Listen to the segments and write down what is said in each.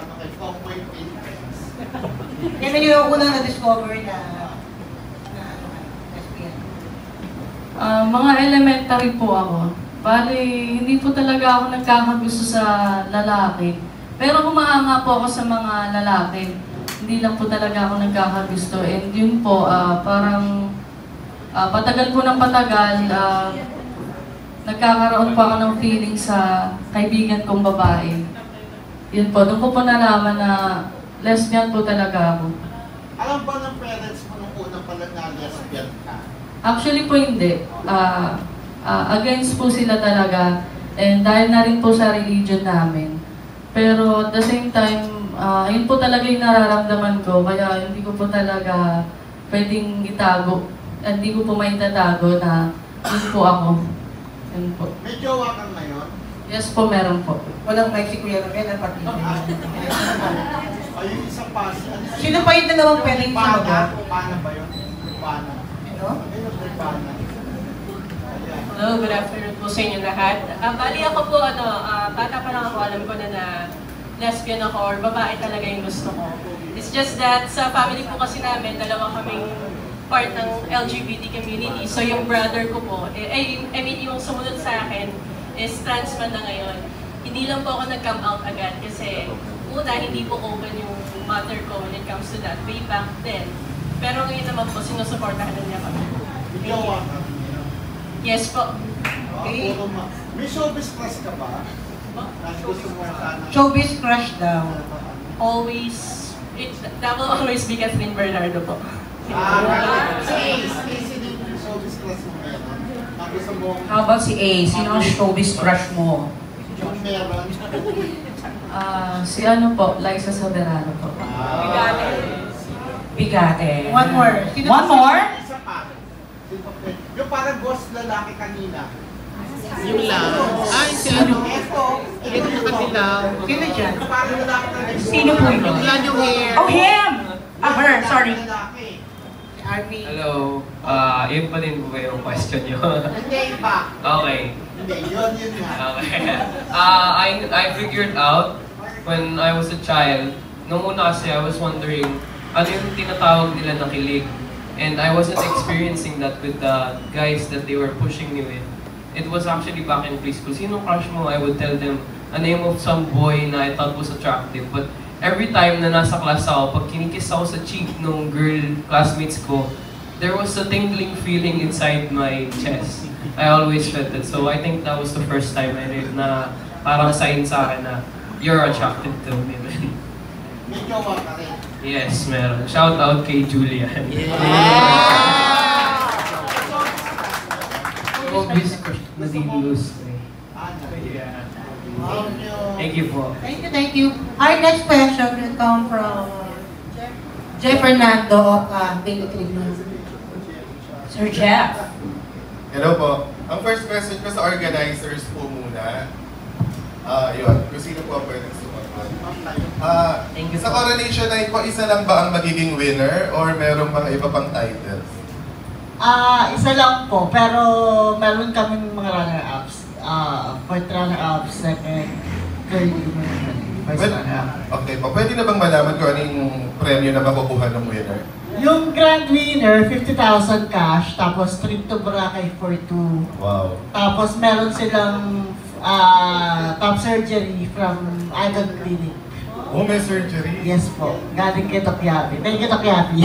ano, kay Conway Philippines. Yan na yung unang na-discover na lesbian. Mga elementary po ako. Bali, hindi po talaga ako nagkakagusto sa lalaki. Pero humaanga po ako sa mga lalaki. Hindi lang po talaga ako nagkakagusto. And yun po, parang patagal po ng patagal, nagkakaroon po ako ng feeling sa kaibigan kong babae. Yun po, doon ko po nalaman na lesbian po talaga ako. Alam ba ng parents mo nung una pala na lesbian ka? Actually po hindi. Against po sila talaga. And dahil na rin po sa religion namin. Pero at the same time, yun po talaga yung nararamdaman ko. Kaya hindi ko po talaga pwedeng itago. Hindi ko po maitatago na yun po ako. Yun po. May jowa kang ngayon? Yes po, meron po. Walang may si Kuya Ramel at pati. Ay, yung isa pa. Sino pa yung dalawang pwedeng sumagot? Paano ba yun? Paano? Ano? Paano? Hello, good afternoon po sa inyo lahat. Bali ako po, bata pa lang ako, alam ko na lesbian ako or babae talaga yung gusto ko. It's just that sa family po kasi namin, dalawa kaming part ng LGBT community. So yung brother ko po, yung sumunod sa akin is trans man na ngayon. Hindi lang po ako nag-come out agad kasi una, hindi po open yung mother ko when it comes to that way back then. Pero ngayon naman po, sinusuportahan na niya kami. May jowa ka? Yes po. Okay. May showbiz crush ka ba? Gusto mo sana? Showbiz crush daw. Always, that will always be Kathleen Bernardo po. Si Ace. Ace din yung showbiz crush mo meron. Gusto mo? How about si A? Sino ang showbiz crush mo? Yung meron. Si ano po, Liza Soberano po. Bigate. One more. One more? Isa pa. Yung parang ghost lalaki kanina. Yung lang. Ay, si ano? Ito nakatilaw. Sino dyan? Yung parang lalaki na Sino po yun? Wala yung hair. Oh, him! Her, sorry. Lalaki. Army. Hello. Yun pa din po ba yung question nyo? Hindi iba. Okay. Hindi, yun nga. Okay. I figured out when I was a child, nung una kasi I was wondering, ano yung tinatawag nila na kilig? And I wasn't experiencing that with the guys that they were pushing me with. It was actually back in preschool. Sinong crush mo? I would tell them a name of some boy na I thought was attractive. But every time na nasa class ako, pag kinikiss ako sa cheek ng girl classmates ko, there was a tingling feeling inside my chest. I always felt it. So I think that was the first time I read na parang sign sa akin na you're attracted to women. May jowa ka rin. Yes, meron. Shout out kay Julian. Showbiz crush na di lose. Yeah. Thank you po. Thank you, thank you. Our next question will come from Jeff Fernando of Daily Tribune. Sir Jeff. Hello po. Ang first question ko sa organizers po muna. Yun. Kung sino po ang pwedeng sumagot. Sa Coronation Night po, isa lang ba ang magiging winner or meron mga iba pang titles? Isa lang po, pero meron kaming mga runner-ups. Fourth runner-up, second, third, first runner-up. Okay po. Pwede na bang malaman kung ano yung premyo na makukuha ng winner? Yung grand winner, 50,000 cash, tapos trip to Boracay for two. Wow. Tapos meron silang top surgery from Icon Clinic. Oh, may surgery? Yes po. Galing kay Tokyapi. Thank you, Tokyapi.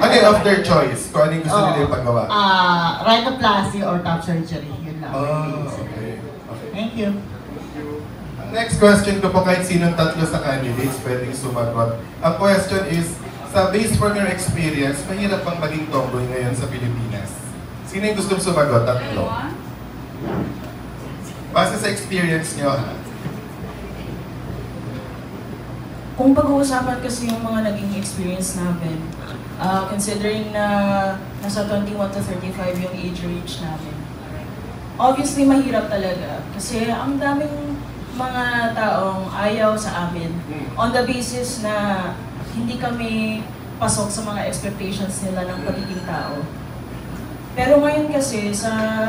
Ano yung of their choice? Kung ano yung gusto nila yung paggawa? Rhinoplasty or top surgery. Yun lang. Okay. Thank you. Ang next question ko po, kahit sinong tatlo sa candidates pwedeng sumagot. Ang question is, sa based from your experience, mahirap bang maging tomboy ngayon sa Pilipinas? Sino yung gustong sumagot? Tatlo. Base sa experience nyo, ha? Kung pag-uusapan kasi yung mga naging experience namin, considering na nasa 21 to 35 yung age range namin, obviously mahirap talaga kasi ang daming mga taong ayaw sa amin on the basis na hindi kami pasok sa mga expectations nila ng pagiging tao. Pero ngayon kasi,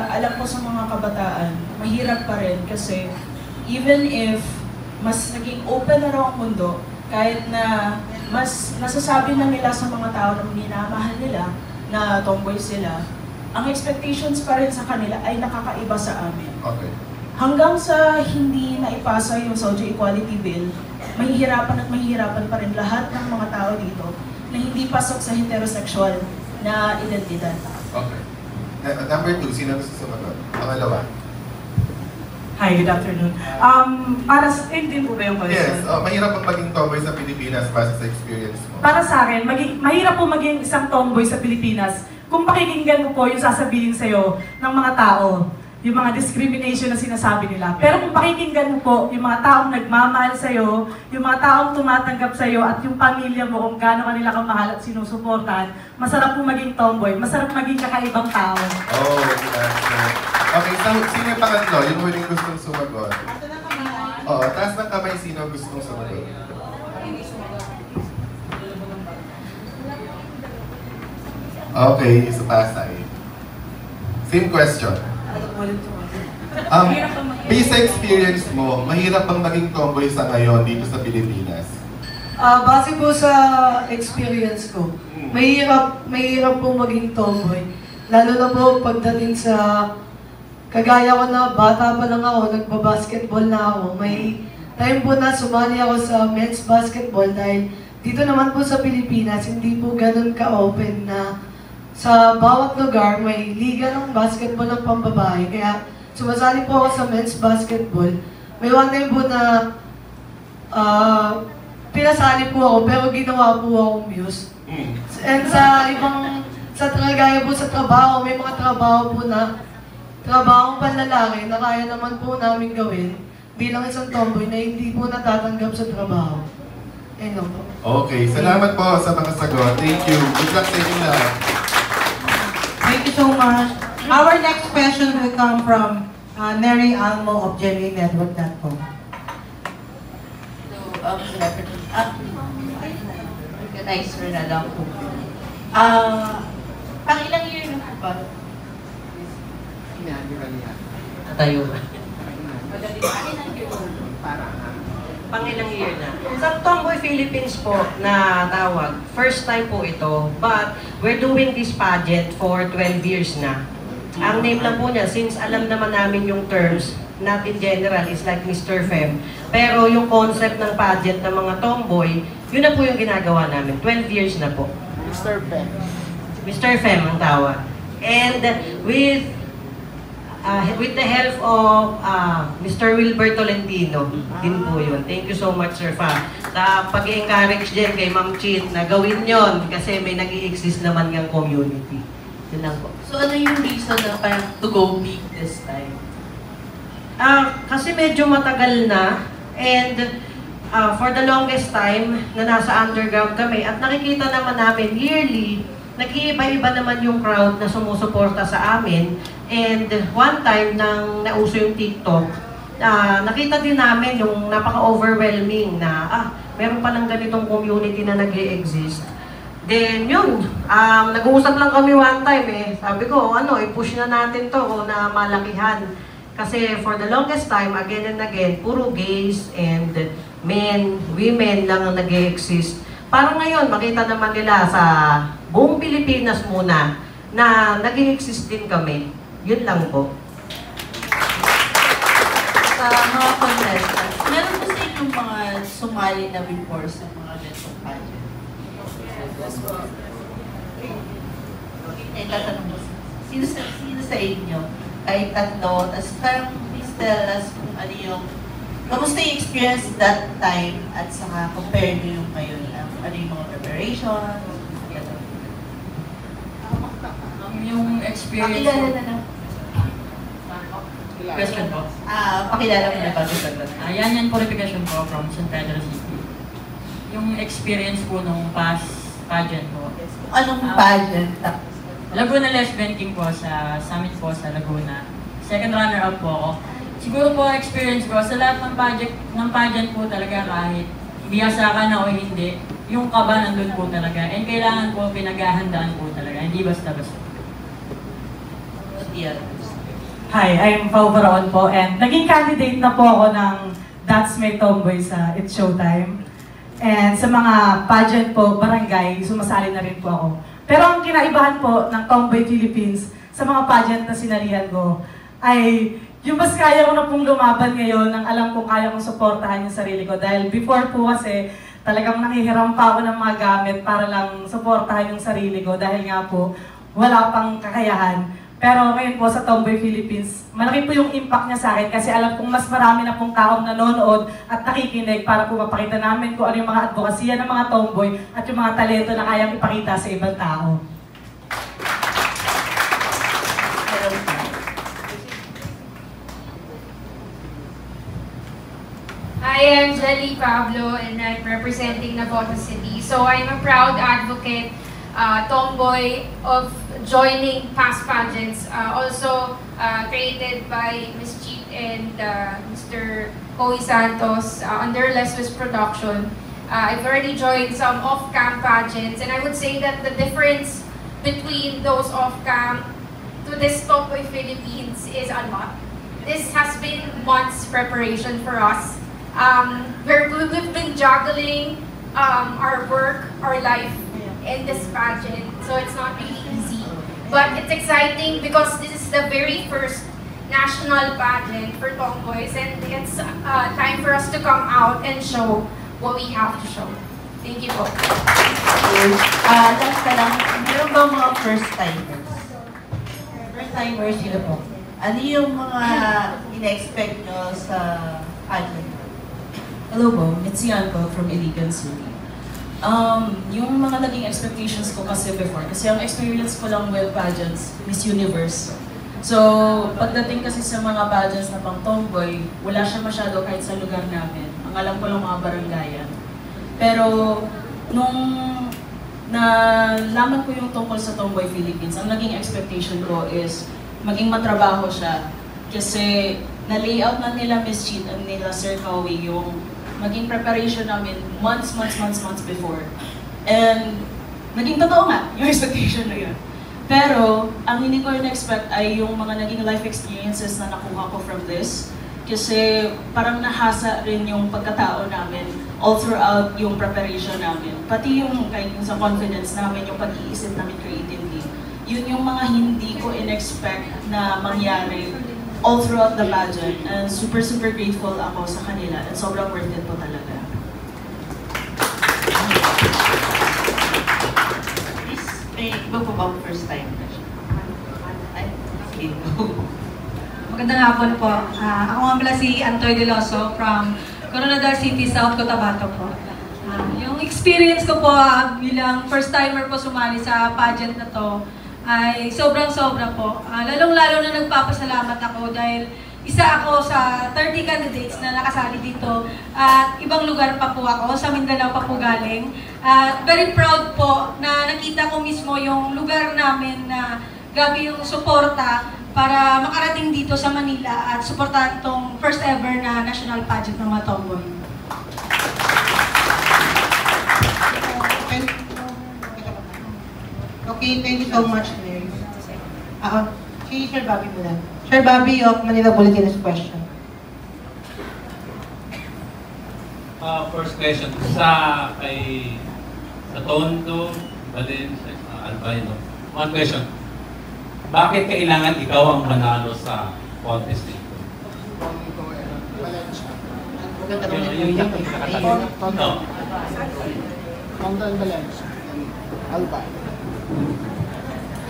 alam ko sa mga kabataan, mahirap pa rin kasi even if mas naging open na raw ang mundo kahit na mas nasasabi na nila sa mga tao na minamahal nila na tomboy sila, ang expectations pa rin sa kanila ay nakakaiba sa amin. Okay. Hanggang sa hindi naipasa yung Socio Equality Bill, mahihirapan pa rin lahat ng mga tao dito na hindi pasok sa heterosexual na identidad. Okay. Number 2, sino gusto sumagot? Pangalawa. Hi, good afternoon. Para sa din po ba yung question? Yes, mahirap ang maging tomboy sa Pilipinas base sa experience mo. Para sa akin, mahirap po maging isang tomboy sa Pilipinas kung pakikinggan mo po yung sasabihin sa'yo ng mga tao, yung mga discrimination na sinasabi nila. Pero kung pakikinggan mo po yung mga taong nagmamahal sa'yo, yung mga taong tumatanggap sa'yo at yung pamilya mo kung gaano kanila kamahal at sinusuportahan, masarap po maging tomboy, masarap maging kakaibang tao. Oh, that's okay, so sino yung pangatlo? Yung huling gustong sumagot? Oo, taas ng kamay sino gustong sumagot. Okay, sa Pasay. Same question. Based sa experience mo, mahirap bang maging tomboy sa ngayon dito sa Pilipinas? Base po sa experience ko, mahirap po maging tomboy. Lalo na po pagdating sa kagaya ko na bata pa lang ako, nagbabasketball na ako. May time po na sumali ako sa men's basketball dahil dito naman po sa Pilipinas, hindi po ganun ka-open na sa bawat lugar may liga ng basketball ng pambabae. Kaya sumasali po ako sa men's basketball. May one time po na pinasali po ako pero ginawa po akong muse. And sa kagaya po sa trabaho, may mga trabaho po na trabahong panlalaki na kaya naman po namin gawin bilang isang tomboy na hindi po natatanggap sa trabaho. Ayun lang po. Okay, salamat po sa mga sagot. Thank you. Good luck sa inyo lahat. Thank you so much. Our next question will come from Neri Almo of GenuineNetwork.com. Organizer na lang po. Pang ilang year na po ba? Tayo ba? Pang ilang year na. Sa Tomboy Philippines po na tawag, first time po ito, but we're doing this pageant for 12 years na. Ang name lang po niya, since alam naman namin yung terms, not in general, is like Mr. Fem. Pero yung concept ng pageant ng mga tomboy, yun na po yung ginagawa namin. 12 years na po. Mr. Fem. Mr. Fem ang tawag. And with the help of Mr. Wilbert Tolentino, din po yun. Thank you so much, Sir Fa. Sa pag-encourage din kay Ma'am Chin na gawin yon kasi may nag-i-exist naman ng community. Yun lang po. So ano yung reason na parang to go big this time? Kasi medyo matagal na and for the longest time na nasa underground kami at nakikita naman namin yearly, nag-iiba-iba naman yung crowd na sumusuporta sa amin. And one time nang nauso yung TikTok, nakita din namin yung napaka-overwhelming na meron palang ganitong community na nag-e-exist. Then yun, nag-uusap lang kami one time Sabi ko, i-push na natin to na malakihan. Kasi for the longest time, again and again, puro gays and men, women lang ang nag-e-exist. Parang ngayon, makita naman nila sa buong Pilipinas muna na nag-e-exist din kami. Yun lang po. Sa mga contestants, meron po sa inyong mga sumali na before sa mga ganitong pageant? Tatanong mo, sino sa inyo? Kahit tatlo, tapos parang please tell us kung ano yung, kamusta yung experience that time at saka compare nyo yung ngayon lang? Ano yung mga preparation? Yung experience Pakilala na lang. Question po. Pakilala mo na bago sagot. Yan purification po from San Pedro City. Yung experience po nung past pageant po. Anong pageant? Laguna Lesbian King po sa summit po sa Laguna. Second runner-up po ako. Siguro po experience ko sa lahat ng pageant po talaga kahit biyasa ka na o hindi, yung kaba nandun po talaga. And kailangan po pinaghahandaan po talaga, hindi basta-basta. Yeah. Hi, I'm Pau Varaon po and naging candidate na po ako ng That's My Tomboy sa It's Showtime. And sa mga pageant po, barangay, sumasali na rin po ako. Pero ang kinaibahan po ng Tomboy Philippines sa mga pageant na sinalihan ko ay yung mas kaya ko na pong lumaban ngayon nang alam kong kaya kong suportahan yung sarili ko. Dahil before po kasi talagang nakihiram pa ako ng mga gamit para lang suportahan yung sarili ko dahil nga po wala pang kakayahan. Pero ngayon po sa Tomboy Philippines, malaki po yung impact niya sa akin kasi alam kong mas marami na pong taong nanonood at nakikinig para po mapakita namin kung ano yung mga advokasya ng mga tomboy at yung mga talento na kayang ipakita sa ibang tao. I am Jelly Pablo and I'm representing Navotas City. So I'm a proud advocate, tomboy of joining past pageants, also created by Ms. Cheat and Mr. Coy Santos under Les Wis production. I've already joined some off-cam pageants and I would say that the difference between those off-cam to this Tomboy Philippines is a lot. This has been months preparation for us. We've been juggling our work, our life in this pageant, so it's not really easy. But it's exciting because this is the very first national pageant for tomboys, and it's time for us to come out and show what we have to show. Thank you po. Last na lang, meron ba mga first-timers? First-timers, sino po? Ano yung mga ina-expect nyo sa pageant? Hello po, Mitzian po from Iligan City. Yung mga naging expectations ko kasi before, kasi ang experience ko lang with pageants, Miss Universe. So, pagdating kasi sa mga pageants na pang tomboy, wala siya masyado kahit sa lugar namin. Ang alam ko lang mga barangayan. Pero, nung nalaman ko yung tungkol sa Tomboy Philippines, ang naging expectation ko is maging matrabaho siya. Kasi, na-layout na nila Miss Cheat and nila Sir Cowie yung maging preparation namin months before. And naging totoo nga yung expectation na yun. Pero, ang hindi ko na-expect ay yung mga naging life experiences na nakuha ko from this. Kasi parang nahasa rin yung pagkatao namin all throughout yung preparation namin. Pati yung kahit yung sa confidence namin, yung pag-iisip namin creatively. Yun yung mga hindi ko in-expect na mangyari all throughout the pageant, and super grateful ako sa kanila and sobrang worth it po talaga. May iba po bang first time na siya? Ay, sige. Magandang hapon po. Ako nga pala si Antoy Deloso from Coronadal City, South Cotabato po. Yung experience ko po bilang first timer po sumali sa pageant na to ay sobrang-sobra po. Lalong-lalo na nagpapasalamat ako dahil isa ako sa 30 candidates na nakasali dito at ibang lugar pa po ako, sa Mindanao pa po galing. At very proud po na nakita ko mismo yung lugar namin na grabe yung suporta para makarating dito sa Manila at suportahan itong first ever na national pageant ng mga tomboy. Okay, thank you so much, Mary. Si Sir Bobby muna. Sir Bobby of Manila Bulletin is question. First question, sa Tondo, Balin, Albino. One question, bakit kailangan ikaw ang manalo sa contest nito?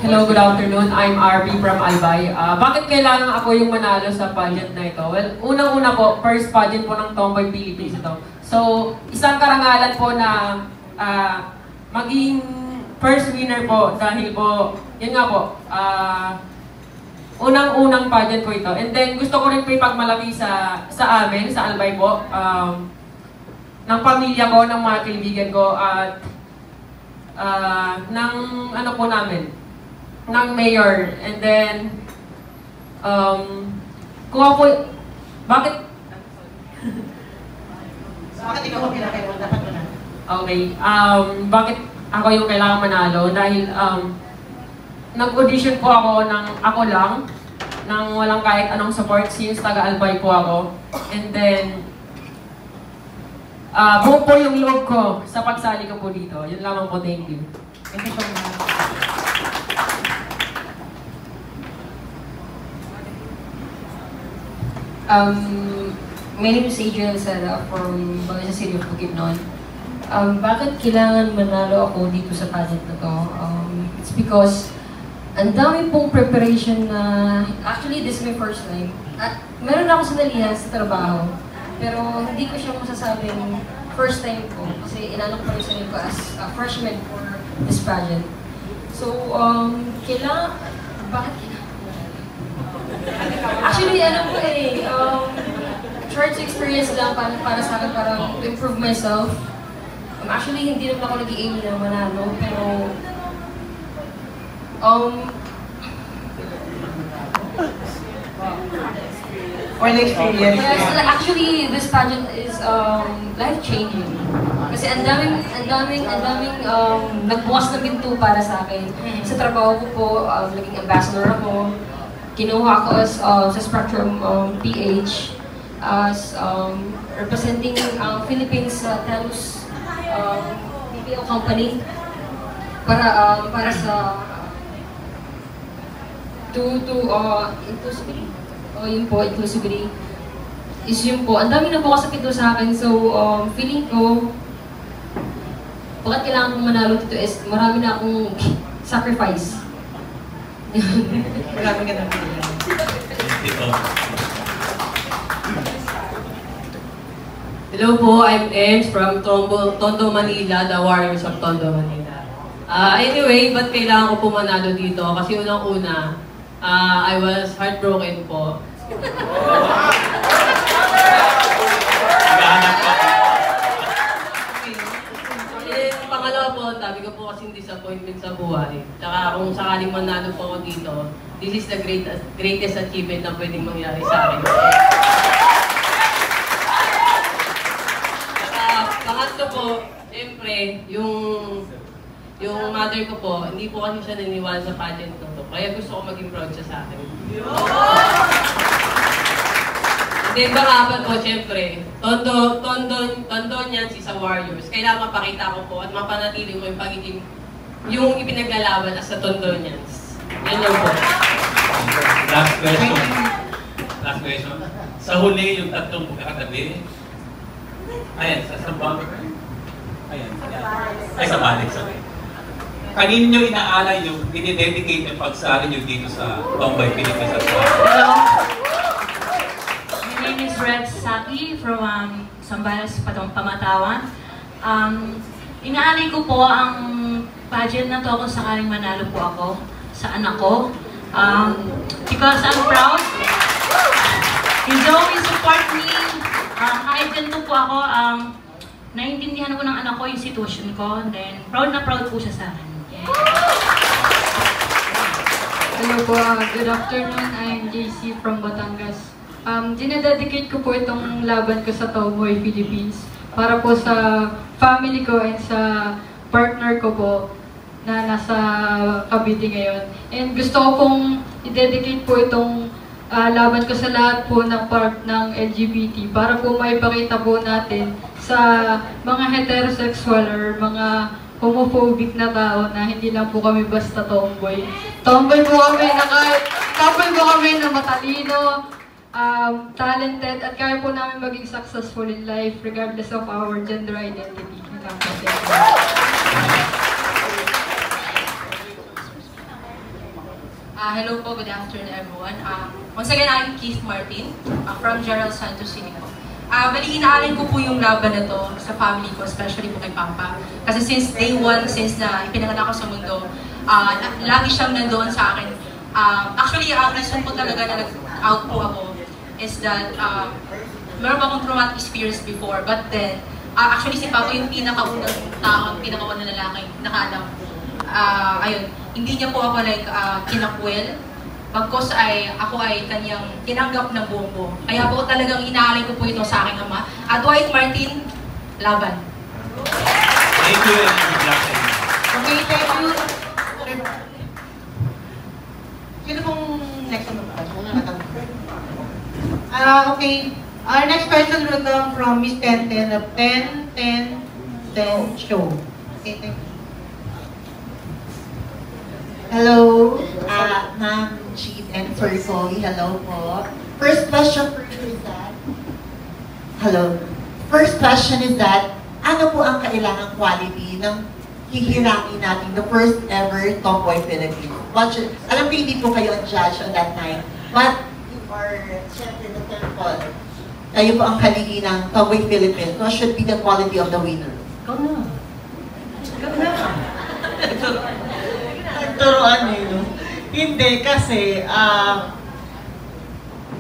Hello, good afternoon. I'm RB from Albay. Bakit kailangan ako yung manalo sa pageant na ito? Well, unang-una po, first pageant po ng Tomboy Philippines ito. So, isang karangalan po na maging first winner po dahil po, yun nga po, unang-unang pageant po ito. And then, gusto ko rin po ipagmalaki sa amin, sa Albay po, ng pamilya ko, ng mga kaibigan ko, at ng ano po namin, ng mayor. And then, kung ako, bakit ikaw ang pinakaiwan? Dapat mo na. Okay, bakit ako yung kailangan manalo? Dahil, nag-audition po ako ng ako lang, nang walang kahit anong support since taga-Albay po ako. And then, buo po yung loob ko sa pagsali ko po dito. Yun lamang po, thank you. Thank you so much. My name is Adrian Sara from Bangsa City of Bukidnon. Bakit kailangan manalo ako dito sa pageant na to? It's because ang dami pong preparation na, actually this is my first time. Meron ako sanalihan sa trabaho, pero hindi ko siya masasabing first time ko kasi inano ko pa rin sarili ko as a freshman for this pageant. So, bakit kailangan? Actually, alam ko church experience lang para sa akin, parang to improve myself. Actually, hindi naman ako nag-i-aim na manalo, pero for the experience. Yes, actually, this pageant is life-changing. Kasi ang daming nagbukas na pinto para sa akin. Sa trabaho ko po, naging ambassador ako. Kinuha ko as sa Spectrum PH as representing Philippines Telus BPO company para sa inclusivity. Yun po, inclusivity. Is yun po. Ang dami na bukas sa pinto sa akin. So, feeling ko, bakit kailangan kong manalo dito is marami na akong sacrifice. Marami ka na. Hello po, I'm Ems from Tondo, Manila, the Warriors of Tondo, Manila. Anyway, ba't kailangan ko po manalo dito? Kasi unang-una, I was heartbroken po. Pangalawa po, sabi ko po kasing disappointment sa buhay. Tsaka kung sakaling manalo po ako dito, this is the greatest achievement na pwedeng mangyari sa akin. Pangatlo po, siyempre, yung mother ko po, hindi po kasi siya naniwala sa pageant na to. Kaya gusto ko maging proud siya sa akin. Then baka po, siyempre, tondo niyan si sa Warriors. Kailangan mapakita ko po at mapanatili ko yung pagiging, yung ipinaglalaban as sa tondo niyan. Yan lang po. Last question. Sa huli, yung tatlong magkakatabi, ayan, sa bumper. Ayan. Ay, sa balik, sorry. Kanino nyo inaalay yung dinidedicate yung pagsali nyo dito sa Tomboy Philippines at Hello. My name is Red Saki from Sambales, Pamatawan. Inaalay ko po ang pageant na to kung sakaling manalo po ako sa anak ko. Because I'm proud. He's always support me. Kahit ganito po ako, naiintindihan ko ng anak ko yung sitwasyon ko. Then, proud na proud po siya sa akin. Hello po, good afternoon. I'm JC from Batangas. Dinededicate ko po itong laban ko sa Tomboy Philippines para po sa family ko and sa partner ko po na nasa Cavite ngayon. And gusto ko pong i-dedicate po itong laban ko sa lahat po ng part ng LGBT para po maipakita po natin sa mga heterosexual or mga homophobic na tao na hindi lang po kami basta tomboy. Tomboy po kami na couple po kami na matalino, talented, at kaya po namin maging successful in life regardless of our gender identity. Hello po, good afternoon everyone. Once again, I'm Keith Martin from Gerald Santos City po. Bali, inaalin ko po yung laban na to sa family ko, especially po kay Papa. Kasi since day one, since na ipinanganak ako sa mundo, lagi siyang nandoon sa akin. Actually, ang reason po talaga na nag-out po ako is that meron pa akong traumatic experience before. But then, actually si Papa yung pinakaunang tao, pinakaunang lalaki nakaalam. Ayun, hindi niya po ako like kinakwel. Pagkos ako ay kanyang tinanggap ng buong buo. Kaya po talagang inaalay ko po ito sa aking ama. Dwight Martin, laban. Thank you and good luck. Okay, thank you. Sino pong next na magpapag? Okay, Our next question will come from Miss 1010 of 10 Show. Okay, thank you. Hello, Ma'am Chief and Sir Zoe. Hello po. First question for you is that, hello. First question is that, ano po ang kailangang quality ng hihirangin natin the first ever Tomboy Philippines? Alam ko hindi po kayo ang judge on that time, but you are, syempre, the temple. Kayo po ang haligi ng Tomboy Philippines. What should be the quality of the winner? Ikaw na. Ikaw na. Nagturoan eh, no? Hindi, kasi,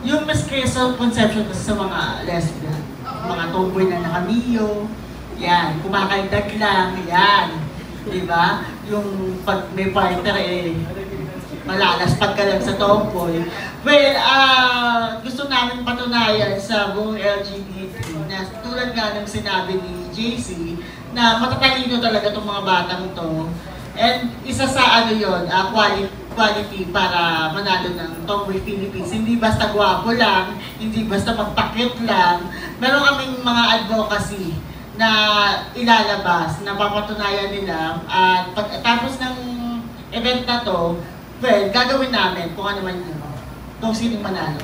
yung misconception kasi sa mga lesbian, mga tomboy na nakamiyo, yan, kumakaindag lang, yan. Diba? Yung pag may partner eh, malalaspag ka lang sa tomboy. Well, gusto namin patunayan sa buong LGBT na tulad nga ng sinabi ni JC, na matatalino talaga itong mga batang to. And isa sa ano yun, quality para manalo ng Tomboy Philippines. Hindi basta gwapo lang, hindi basta magpakit lang. Meron kaming mga advocacy na ilalabas, na papatunayan nila. At pagkatapos ng event na to, well, gagawin namin kung ano man yun, kung sinong manalo.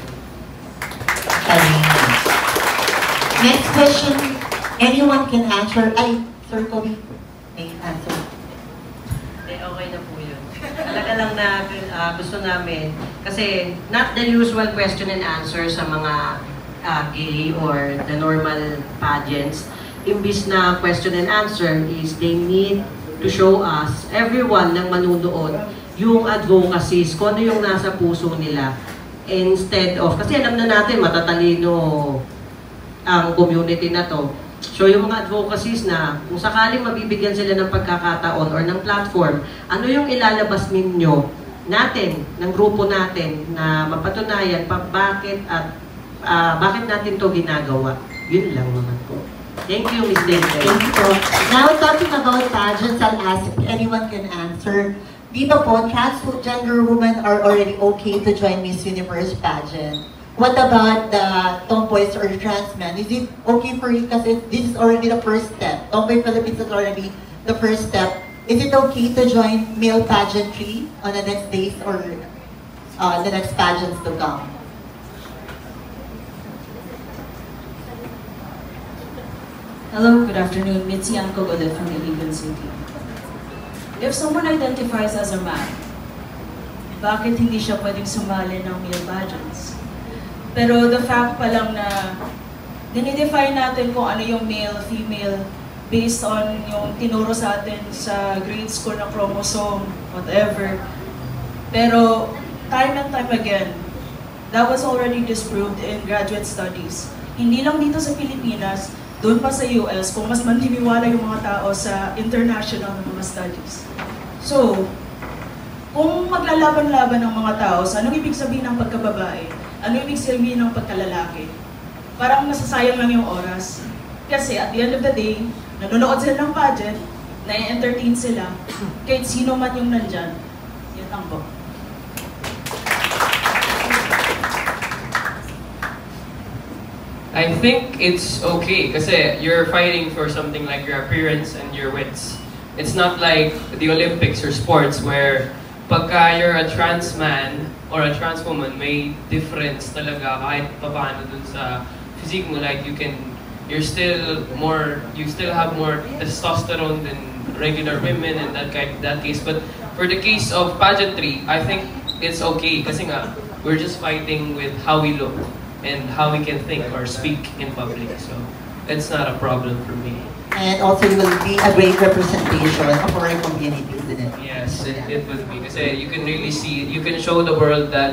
Next question, anyone can answer. Ay, Sir Kobe, may answer. Okay na po yun. Talaga lang na gusto namin, kasi not the usual question and answer sa mga gay or the normal pageants. Imbis na question and answer is they need to show us, everyone ng manunood, yung advocacies, kung ano yung nasa puso nila. Instead of, kasi alam na natin, matatalino ang community na to. So yung mga advocacies na kung sakaling mabibigyan sila ng pagkakataon or ng platform, ano yung ilalabas ninyo natin, ng grupo natin na mapatunayan bakit at bakit natin to ginagawa. Yun lang naman po. Thank you, Ms. David. Thank you po. Now talking about pageants, I'll ask if anyone can answer. Di ba po, transgender women are already okay to join Miss Universe pageant? What about the tomboys or trans men? Is it okay for you? Because this is already the first step. Tomboy Philippines is already the first step. Is it okay to join male pageantry on the next days or the next pageants to come? Hello, good afternoon. Mitzi Ann Cogolet from Iligan City. If someone identifies as a man, bakit hindi siya pwedeng sumali ng male pageants? Pero the fact pa lang na dinidefine natin kung ano yung male, female, based on yung tinuro sa atin sa grade school na chromosome, whatever. Pero time and time again, that was already disproved in graduate studies. Hindi lang dito sa Pilipinas, doon pa sa US, kung mas maniniwala yung mga tao sa international na mga studies. So, kung maglalaban-laban ng mga tao, sa anong ibig sabihin ng pagkababae? Ano ibig sabihin ng pagkalalaki? Parang nasasayang lang yung oras. Kasi at the end of the day, nanonood sila ng pageant, na-entertain sila, kahit sino man yung nandyan. Yan lang po. I think it's okay kasi you're fighting for something like your appearance and your wits. It's not like the Olympics or sports where pagka you're a trans man or a trans woman, may difference talaga kahit paano dun sa physique mo. Like you still have more testosterone than regular women in that case. But for the case of pageantry, I think it's okay kasi nga we're just fighting with how we look and how we can think or speak in public. So it's not a problem for me. And also it will be a great representation of our community, isn't it? Yes, it would be. Kasi you can really see, you can show the world that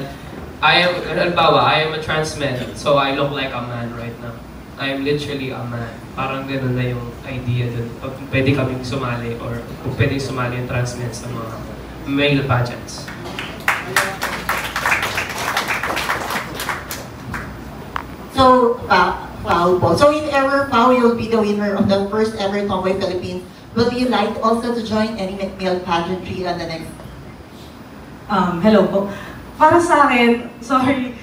I am a trans man, so I look like a man right now. I am literally a man. Parang gano'n na yung idea dun. Pag pwede kaming sumali or kung pwedeng sumali yung trans men sa mga male pageants. So, Pao po. So if ever Pao will be the winner of the first ever Tomboy Philippines, will you like also to join any male pageantry on the next? Hello po. Para sa akin, sorry,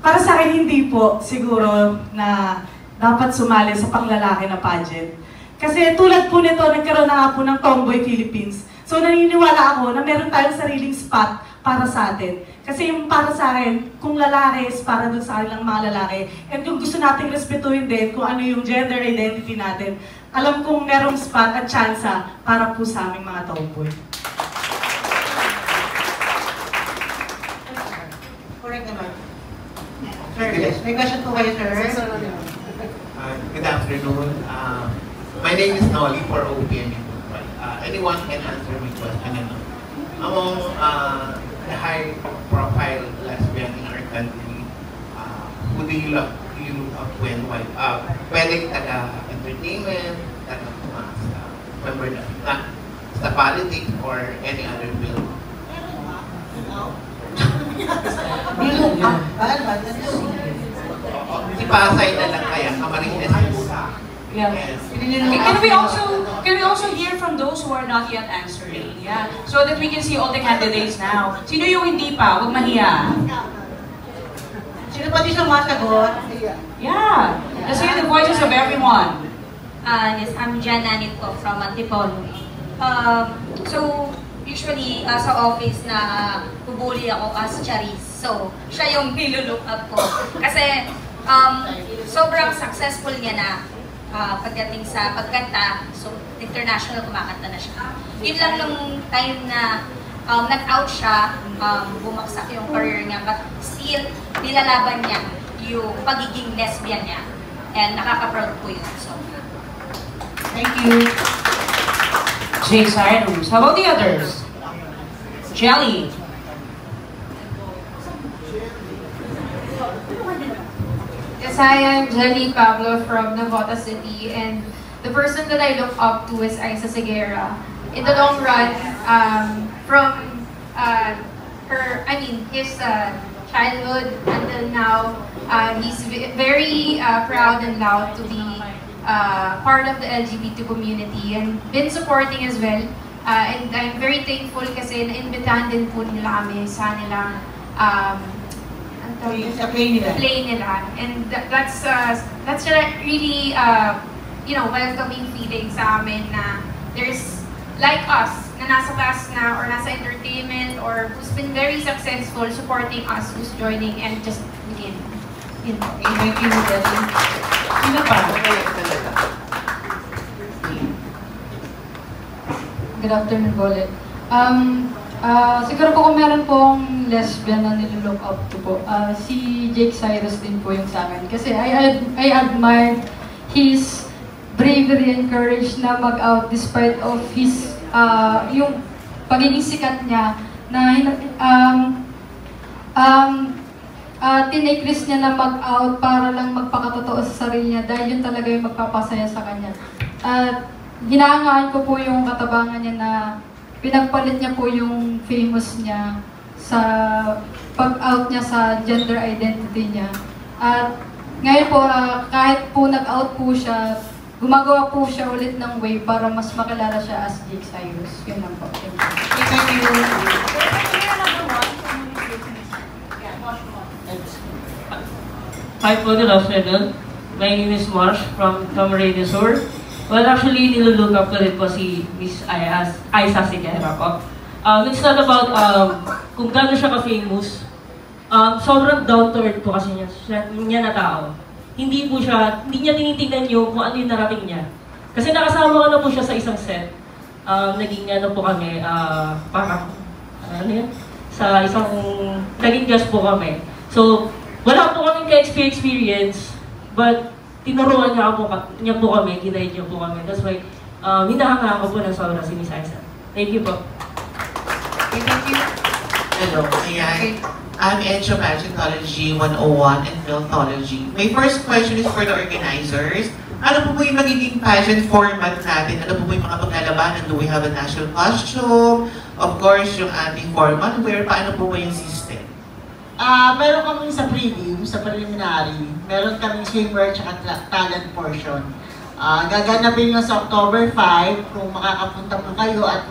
Para sa akin, hindi po siguro na dapat sumali sa panglalaki na pageant. Kasi tulad po nito, nagkaroon na nga po ng Tomboy Philippines. So naniniwala ako na meron tayong sariling spot para sa atin. Kasi yung para sa akin, kung lalaki is para dun sa kanilang mga lalaki. And yung gusto nating respetuhin din kung ano yung gender identity natin. Alam kong merong spot at tsansa para po sa aming mga tomboy. Correct naman. Sir, yes. May question po kayo, sir? Good afternoon. My name is Nolly for OPM. Anyone can answer my question. Among the high-profile lesbian in our country, who do you look up when? Pwedeng taga-entertainment, member na sa politics, or any other field? Si Pasay na lang kaya, Camarines. Yeah. Can we also hear from those who are not yet answering? Yeah. So that we can see all the candidates now. Sino yung hindi pa? Huwag mahiya. Sino pa di sumasagot? Yeah. Let's hear the voices of everyone. Yes, I'm Jan Anit po from Antipolo. So, usually sa office na bubuli ako as Charis. So, siya yung nilulook up ko. Kasi sobrang successful niya na pagdating sa pagkanta. So, international kumakanta na siya. Yun lang nung time na nag-out siya, bumagsak yung career niya. But still, nilalaban niya yung pagiging lesbian niya. And nakaka-proud po yun. So, thank you. Jay Cyrus. How about the others? Jelly. Yes, I am Jelly Pablo from Navota City, and the person that I look up to is Isa Segura. In the long run, from his childhood until now, he's very proud and loud to be part of the LGBT community and been supporting as well. And I'm very thankful kasi na-invitahan din po nila kami sa nilang play nila. And that's really welcoming feeling sa amin na there's like us na nasa class na or nasa entertainment or who's been very successful supporting us, who's joining and just begin. Thank you, Jelly. Sino pa? Good afternoon po ulit. Siguro po kung meron pong lesbian na nilook up to po, si Jake Cyrus din po yung sa akin. Kasi I admire his bravery and courage na mag-out despite of his, yung pagiging sikat niya na tinake risk niya na mag-out para lang magpakatotoo sa sarili niya dahil yun talaga yung magpapasaya sa kanya. Hinahangaan ko po yung katabangan niya na pinagpalit niya po yung famous niya sa pag-out niya sa gender identity niya. At ngayon po, kahit po nag-out po siya, gumagawa po siya ulit ng way para mas makilala siya as Jake Cyrus. Yun lang po. Thank you. Hi po, good afternoon. My name is Marsh from Camarines Sur. Well, actually, niluluck up ko rin po si Miss Isa Segura po. It's not about kung gaano siya ka-famous. Sobrang down-to-earth po kasi niya na tao. Hindi niya tinitingnan yung kung ano yung narating niya. Kasi nakasama ko na po siya sa isang set. Naging po kami, parang, sa isang, naging guest po kami. So, wala po kaming ka-experience, but tinuruan niya po kami, ginaid niya po kami. That's why, hinahangaan ko po ng sobra si Miss Isa. Thank you po. Thank you. Hello, ayan. I'm Encho Pageantology 101 and Philthology. My first question is for the organizers. Ano po yung magiging pageant format natin? Ano po yung mga paglalabanan? Do we have a national costume? Of course, yung ating format. Paano po ba yung system? Meron kami sa prelim, sa preliminary. Meron kaming swimwear at talent portion. Gaganapin nyo sa October 5 kung makakapunta po kayo at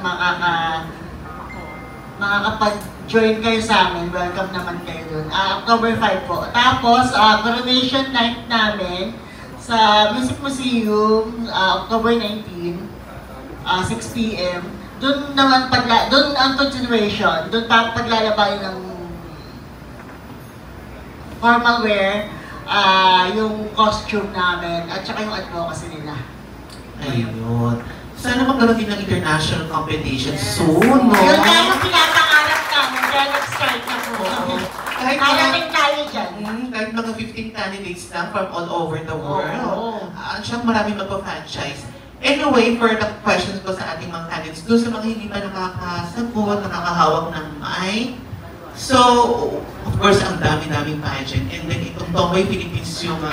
makakapag-join kayo sa amin, welcome naman kayo dun. October 5 po. Tapos, coronation night namin sa Music Museum, October 19, 6 p.m. Doon naman, doon ang continuation, doon paglalabay ng formal wear, yung costume namin, at saka yung advocacy nila. Ayun. Sana magkaroon din ng international competition soon, no? Yun nga yung pinapangarap namin, dahil nag-start na po. Karating tayo dyan. Kahit mga 15 candidates lang from all over the world. Siyang marami magpa-franchise. Anyway, for the questions ko sa ating mga candidates, doon sa mga hindi pa nakakasagot, nakakahawak ng mic. So, of course, ang dami-daming pageant. And then itong Tomboy Philippines yung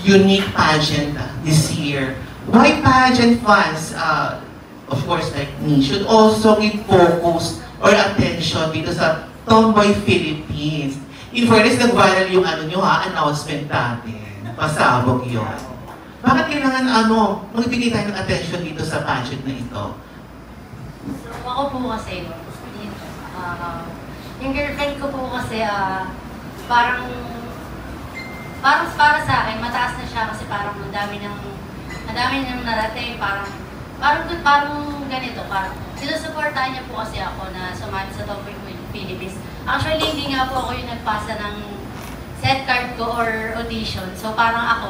unique pageant this year. Why pageant fans, of course, like me, should also give focus or attention dito sa Tomboy Philippines. In fairness, nag-viral yung announcement natin. Pasabog yun. Bakit kailangan magbigay tayo ng attention dito sa pageant na ito? Ako po kasi, yung girlfriend ko po kasi, parang para sa akin, mataas na siya kasi parang ang dami nang narating, parang ganito, parang sinusuportahan niya po kasi ako na sumali sa Tomboy Philippines. Actually, hindi nga po ako yung nagpasa ng set card ko or audition. So parang ako,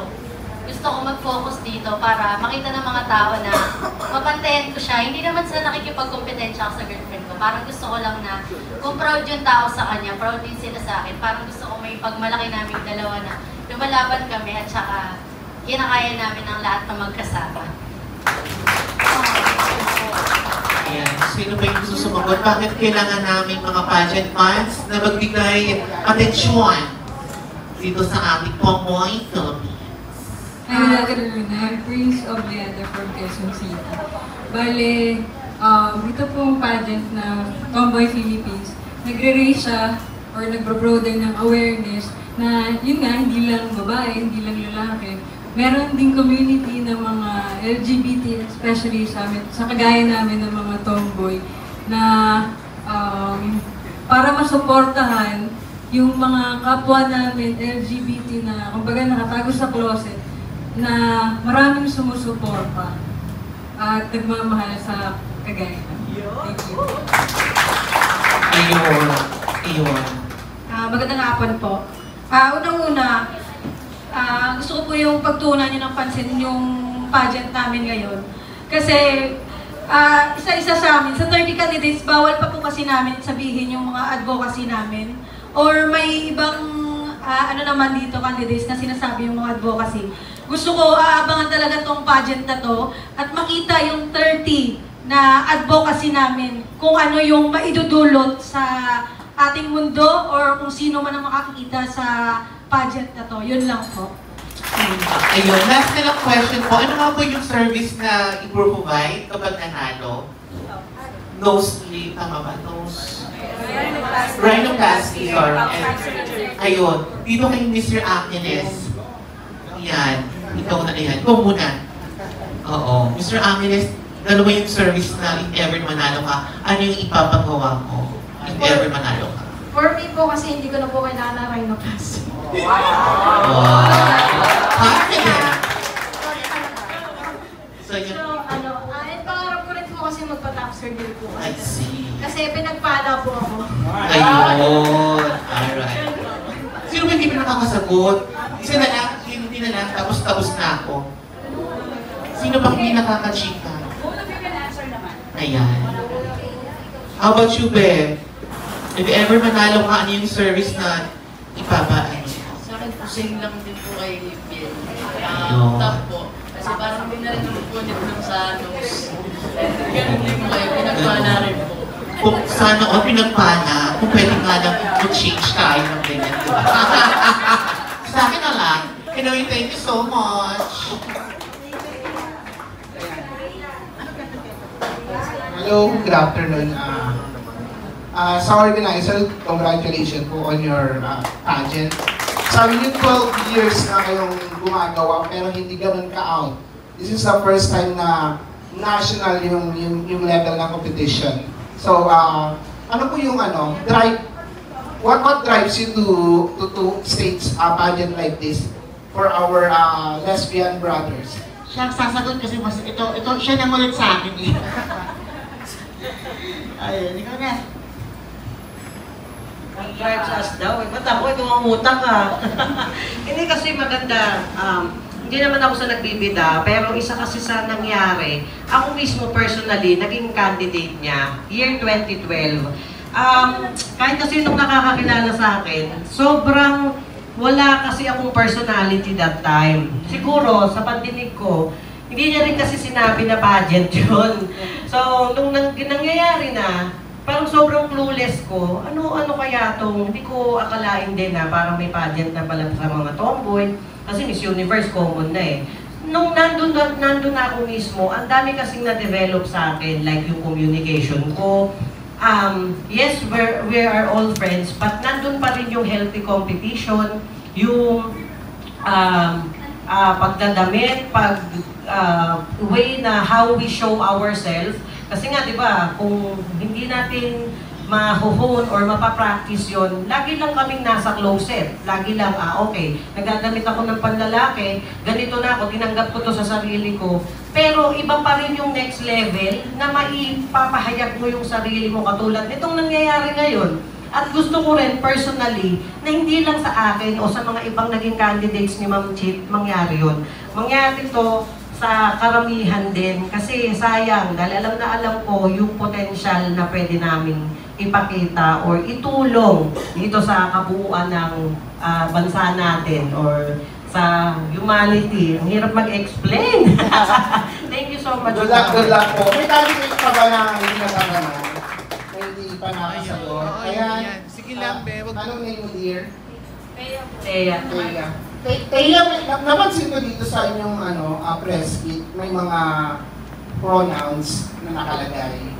gusto ko mag-focus dito para makita ng mga tao na mapantayan ko siya. Hindi naman sa nakikipag-kompetensya ako sa girlfriend ko. Parang gusto ko lang na kung proud yung tao sa kanya, proud din sila sa akin. Parang gusto ko may pagmalaki namin dalawa na lumalaban kami at saka kinakaya namin ang lahat na magkasama. Ayan. Sino ba yung gusto sumagot? Bakit kailangan namin mga pageant fans na magbigay atensyon dito sa ating Tomboy Philippines? Good afternoon. I'm Prince Obliada from Quezon City. Bale, ito pong pageant na Tomboy Philippines, nagre-raise siya or nagro-broaden ng awareness na yun nga, hindi lang babae, hindi lang lalaki. Meron ding community ng mga LGBT, especially sa kagaya namin ng mga tomboy, na para masuportahan yung mga kapwa namin LGBT na kumbaga nakatago sa closet, na maraming sumusuporta at nagmamahal sa kagaya. Thank you. Ayun. Magandang hapon po. Unang-una, gusto ko po yung pagtuunan nyo ng pansin yung pageant namin ngayon. Kasi isa-isa sa amin, sa 30 candidates, bawal pa po kasi namin sabihin yung mga advocacy namin. Or may ibang naman dito candidates na sinasabi yung mga advocacy. Gusto ko aabangan talaga tong pageant na to at makita yung 30 na advocacy namin kung ano yung maidudulot sa ating mundo or kung sino man ang makakita sa pageant na to. Yun lang po. Ayun, last na lang question po. Ano nga po yung service na i-provide kapag nanalo? Nose sleep, tama ba? Rhinoplasty, sorry. Ayun, dito kay Mr. Agnes. Yan. Ikaw na yan. Ikaw muna. Oo. Mr. Agnes, ano ba yung service na if ever manalo ka? Ano yung ipapagawa mo if ever manalo ka? For me po kasi hindi ko na po kailangan ng rhinoplasty. Wow! Confident! So, pangarap ko rin po kasi magpa-top surgery po. I see. Kasi pinagpala po ako. Ayun. Alright. Sino ba hindi pa nakakasagot? Isa na lang, hindi na lang, tapos na ako. Sino ba hindi nakakachika? Ayan. How about you, Beth? If ever manalo ka, ano yung service na ipapaan? Sa akin, pusing lang din po kay Biel. Top po. Kasi parang hindi na rin nagpunit lang sa nose. Ganun din po kayo, pinagpana rin po. Kung sana o pinagpana, kung pwede nga lang mag-change tayo ng ganyan, diba? Sa akin na lang. Anyway, thank you so much. Hello, good afternoon. Sa organizer, congratulations po on your pageant. Sabi niyo 12 years na kayong gumagawa pero hindi ganun ka-out. This is the first time na national yung level ng competition. So, ano po yung what drives you to stage a pageant like this for our lesbian brothers? Siya ang sasagot kasi mas ito siya namulit sa akin eh. Ayun, ikaw na. What drives us daw? Ba't ako? Ito ang utak Hindi kasi maganda. Hindi naman ako sa nagbibida, pero isa kasi sa nangyari, ako mismo personally, naging candidate niya, year 2012. Kahit kasi nung nakakakilala sa akin, sobrang wala kasi akong personality that time. Siguro, sa pandinig ko, hindi niya rin kasi sinabi na pageant yun. So, nung nangyayari na, parang sobrang clueless ko, ano kaya itong, hindi ko akalain din na parang may pageant na pala sa mga tomboy, kasi Miss Universe common na eh. Nung nandun na ako mismo, ang dami kasing na-develop sa akin, like yung communication ko. Yes, we are all friends, but nandun pa rin yung healthy competition, yung pagdadamit, way na how we show ourselves. Kasi nga, di ba, kung hindi natin ma-hone or mapapractice yon, lagi lang kaming nasa closet. Lagi lang, okay, nagagamit ako ng panlalaki, ganito na ako, tinanggap ko to sa sarili ko. Pero iba pa rin yung next level na maipapahayag mo yung sarili mo katulad nitong nangyayari ngayon. At gusto ko rin personally na hindi lang sa akin o sa mga ibang naging candidates ni Ma'am Chit mangyari yun. Mangyari to sa karamihan din kasi sayang dahil alam ko yung potential na pwede namin ipakita or itulong dito sa kabuuan ng bansa natin or sa humanity. Ang hirap mag-explain. Thank you so much. Good luck po. May candidate pa ba na hindi natatanong? Hindi pa nakasagot. Kaya, sige lang, Bebo. Anong name mo, dear? Teya. Teya, napansin ko dito sa inyong press kit, may mga pronouns na nakalagay.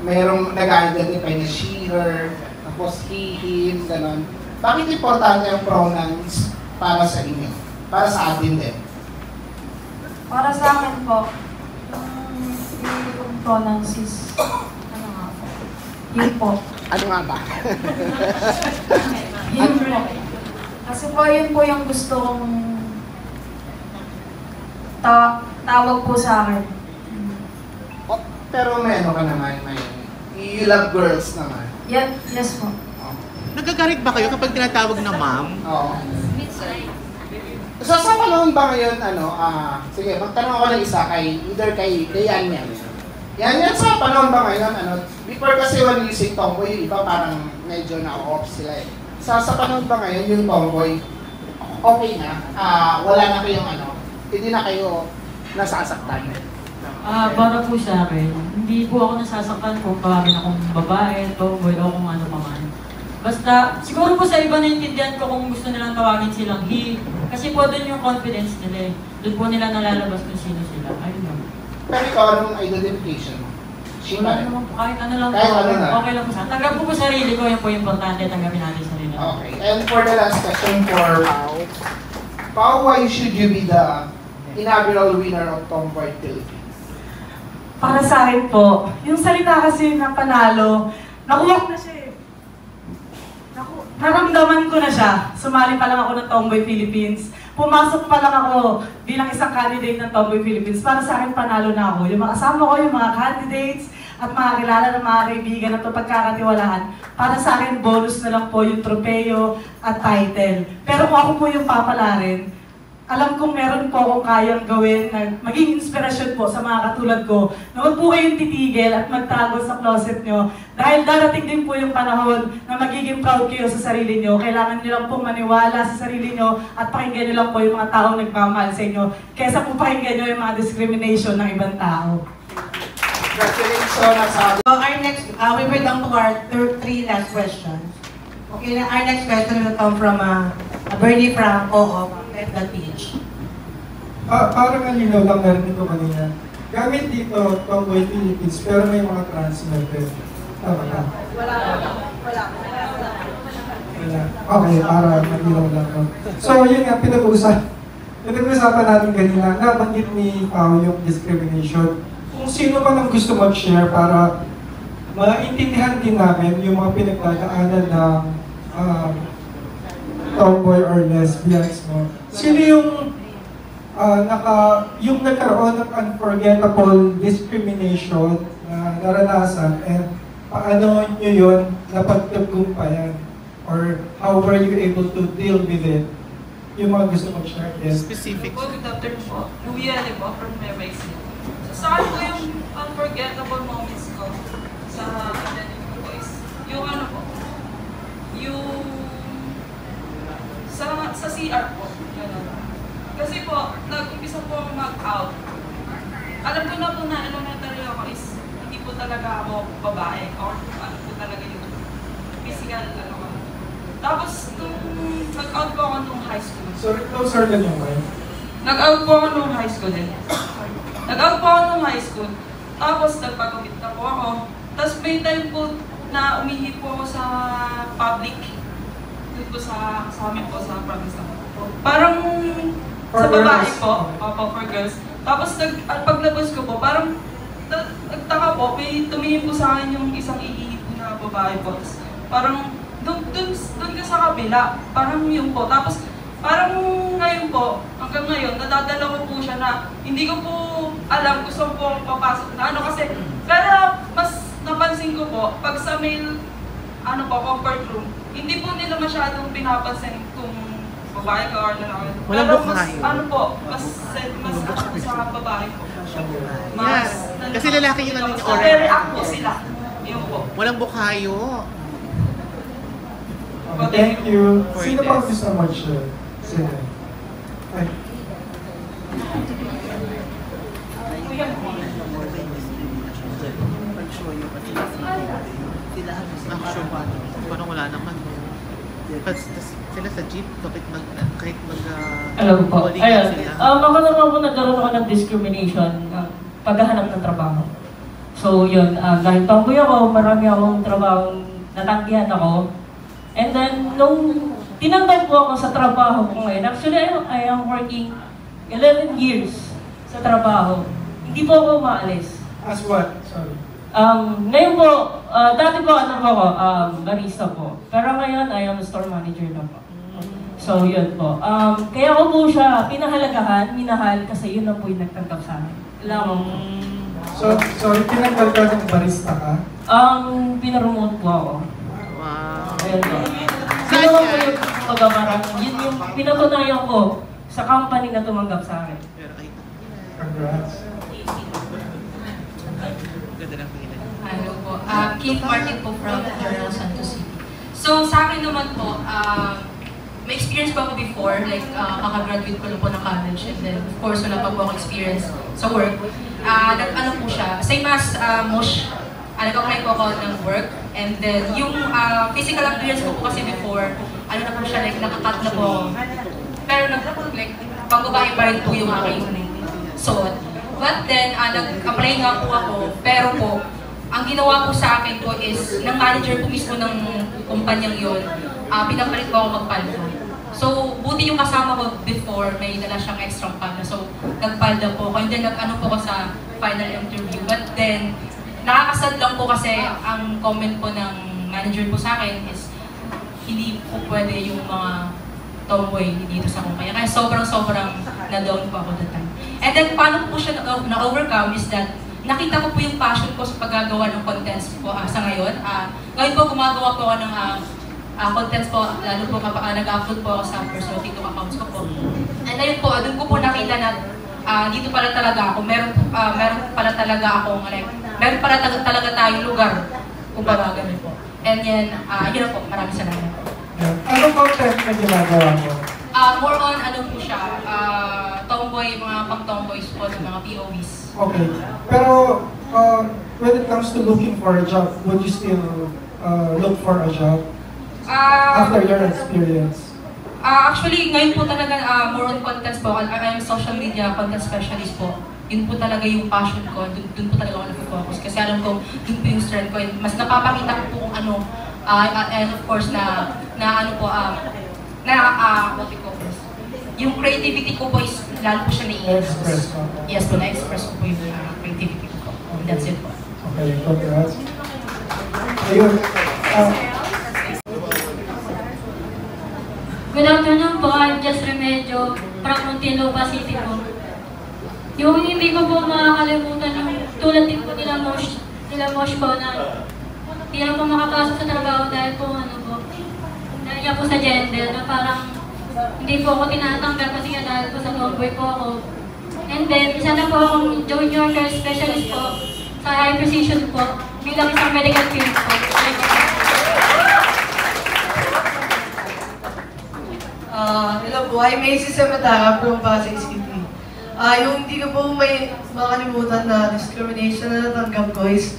Merong nag-identify na she, her, tapos he, him, gano'n. Bakit importante yung pronouns para sa inyo? Para sa atin din? Para sa akin po, yung pronouns is, yun po. Ano nga ba? Yun po. Kasi po, yun po yung gusto kong tawag po sa akin. Pero may ka naman, you love girls naman. Yes po. Nagkagarit ba kayo kapag tinatawag na ma'am? Oo. So, sa panahon ba ngayon, sige, magtanong ako ng isa either kay Yan. Yan, sa panahon ba ngayon, before kasi when you say tomboy, iba parang medyo na-off sila eh. Sa panahon ba ngayon, yung tomboy, okay na, wala na kayong hindi na kayo nasasaktan. Para po sa akin, hindi po ako nasasaktan kung tawagin akong babae, tomboy, o kung ano pa man. Basta, siguro po sa iba naintindihan ko kung gusto nilang tawagin silang he. Kasi po doon yung confidence nila eh. Doon po nila nalalabas kung sino sila. Ayun lang. Pero ikaw, anong identification mo? Wala naman po, kahit ano lang po. Kahit ano na? Okay lang po sa tanggap po sarili ko, yun po yung importante, tanggapin natin sarili. Okay, and for the last question for Pao. Pao, why should you be the inaugural winner of Tomboy Philippines? Para sa akin po, yung salita kasi ng panalo, nakuha ko na siya eh. Naramdaman ko na siya. Sumali pa lang ako ng Tomboy Philippines. Pumasok pa lang ako bilang isang candidate ng Tomboy Philippines. Para sa akin, panalo na ako. Yung mga kasama ko, yung mga candidates, at mga kilala ng mga kaibigan na ito pagkakatiwalaan. Para sa akin, bonus na lang po yung tropeyo at title. Pero kung ako po yung papalarin, alam kong meron po akong kayang gawin na maging inspirasyon po sa mga katulad ko na huwag po kayong titigil at magtago sa closet nyo dahil darating din po yung panahon na magiging proud kayo sa sarili nyo. Kailangan nyo lang pong maniwala sa sarili nyo at pakinggan nyo lang po yung mga taong nagmamahal sa inyo kaysa po pakinggan nyo yung mga discrimination ng ibang tao. Congratulations! So our next, we were down to our three last questions. Okay, our next question will come from Bernie Franco of FLPH. Parang malinaw lang narinig ko kanina. Gamit dito, Tomboy Philippines, pero may mga trans member. Tama ka? Wala. Okay, para malinaw lang. No? So, yun nga, pinag-uusapan natin kanina, nabanggit ni Pao yung discrimination. Kung sino pa nang gusto mag-share para maintindihan din namin yung mga pinagdadaanan ng tomboy or lesbians mo. Sino yung yung nagkaroon ng unforgettable discrimination na naranasan, and paano nyo yun napagtagumpayan? Or how were you able to deal with it? Yung mga gusto mong share din. Specific. Good afternoon po. Luya, di ba? From Nueva Ecija. So, sa akin po yung unforgettable moments ko sa pandemic ko is yung ano po, yung sa CR po. Kasi po, nag-umpisa po ako mag-out. Alam ko na po na elementary ako is hindi po talaga ako babae or ano po talaga yung physical ano ko. Tapos nung nag-out po ako nung high school. Sorry, closer lang yung mic. Nag-out po ako nung high school din. Nag-out po ako nung high school. Tapos nagpagupit na po ako. Tapos may time po na umihi po ako sa public. Doon po sa amin po, sa province na po. Parang sa babae po, for girls. Tapos paglabas ko po, parang nagtaka po, may tumingin po sa akin yung isang iihi po na babae po. Tapos, parang doon ka sa kabila, parang yun po. Tapos parang ngayon po, hanggang ngayon, nadadala ko po siya na hindi ko po alam, gusto po papasok na ano kasi, pero mas napansin ko po, pag sa male, ano po, comfort room, hindi po nila masyadong pinapansin kung babae ka or lalaki. Pero mas, ano po, mas ano sa babae ko. Mas, kasi lalaki yun ang react po sila. Yun po. Walang bukayo. Thank you. Sino pa gusto mag-share? Sino? Ay. Parang wala naman. Sila sa jeep, kahit Alam po. Ayun. sila. Ako naman po nagkaroon ako ng discrimination ng paghahanap ng trabaho. So yun, dahil tomboy ako, marami akong trabaho, natanggihan ako. And then, nung tinanggap po ako sa trabaho ko ngayon, actually I am working 11 years sa trabaho. Hindi po ako maalis. As what? Sorry. Ngayon po, dati po ano po ako, barista po. Pero ngayon, I am a store manager na po. So, yun po. Kaya ko po siya pinahalagahan, minahal, kasi yun lang po yung nagtanggap sa akin. Kailangan ko. So, sorry, pinagkal ka ng barista ka? Pinaromote po ako. Wow. Ayun po. Sino po yung pagbabarang, yun yung pinatunayan ko sa company na tumanggap sa akin. Congrats. Hello po. Keith Martin po from General Santos City. So, sa akin naman po, may experience pa ako before, like kakagraduate ko lang po ng college, and then of course wala pa po ako experience sa work. Ano po siya, same as Mosh, nag-apply po ako ng work, and then yung physical appearance ko po kasi before, ano na po siya, like nakakat na po. Pero like, pang-babae pa rin po yung aking suot. But then, nag-apply nga po ako, pero po, ang ginawa po sa akin po is, ng manager po mismo ng kumpanyang yun, pinapalit po ako magpalda. So, buti yung kasama ko before, may dala siyang extra palda. So, nagpalda po ako. And then, nag-ano po ko sa final interview. But then, nakakasad lang po kasi ang comment po ng manager po sa akin is, hindi po pwede yung mga tomboy dito sa kumpanya. Kaya sobrang na-down po ako that time. And then, paano po siya na-overcome is that, nakita ko po yung passion ko sa paggagawa ng contents po sa ngayon. Ngayon po, gumagawa po ako ng contents po, lalo po kapag nag-upload po ako sa personal TikTok accounts ko po. And ayun po, doon ko po nakita na dito pala talaga ako, meron pala talaga akong, meron pala talaga tayong lugar, kung baga ganun po. And yan, yun na po, maraming salamat. Anong content na ginagawa mo? More on ano po siya, tomboy, mga pang-tomboys po, ng mga POVs. Okay. Pero when it comes to looking for a job, would you still look for a job after your experience? Actually, ngayon po talaga more on contents po. I'm social media content specialist po. Yun po talaga yung passion ko. Dun po talaga ako nag-focus. Kasi alam ko, dun po yung strength ko. Mas napapakita ko po kung ano. And of course, what we call this. Yung creativity ko po is lalo po siya na-express. Yes po, na-express ko po yung creativity ko. That's it po. Okay, congrats. Ayun. Good afternoon po, I'm Just Remedyo from Muntinlupa City po. Yung hindi ko po makakalimutan yung tulad din po nila Mosh po na hindi na po makapasok sa trabaho dahil po dahil po sa gender na parang hindi po ako tinatanggap kasi dahil po sa tomboy po ako. And then, isa na po akong junior care specialist po sa high precision po bilang isang medical field po. Hello po, I'm Macy Sematara from Pasay City. Yung hindi ko po may makalimutan na discrimination na natanggap ko is